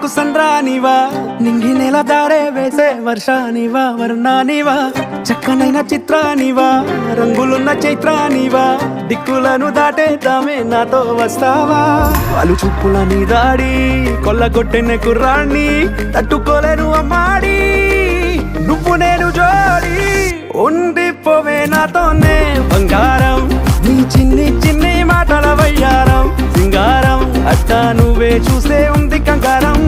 నాకు సంద్రానివా నింగి నెల దారే వేసే వర్షానివా వర్ణానివా చక్కనైన చిత్రానివా రంగులున్న చైత్రానివా దిక్కులను దాటేద్దామే నాతో వస్తావా వాళ్ళు చూపుల నీ దాడి కొల్లగొట్టిన కుర్రాన్ని తట్టుకోలేను అమ్మాడి నువ్వు నేను జోడి ఉండిపోవే నాతోనే బంగారం నీ చిన్ని చిన్ని మాటల వయ్యారం సింగారం అట్టా నువ్వే చూసే ఉంది కంగారం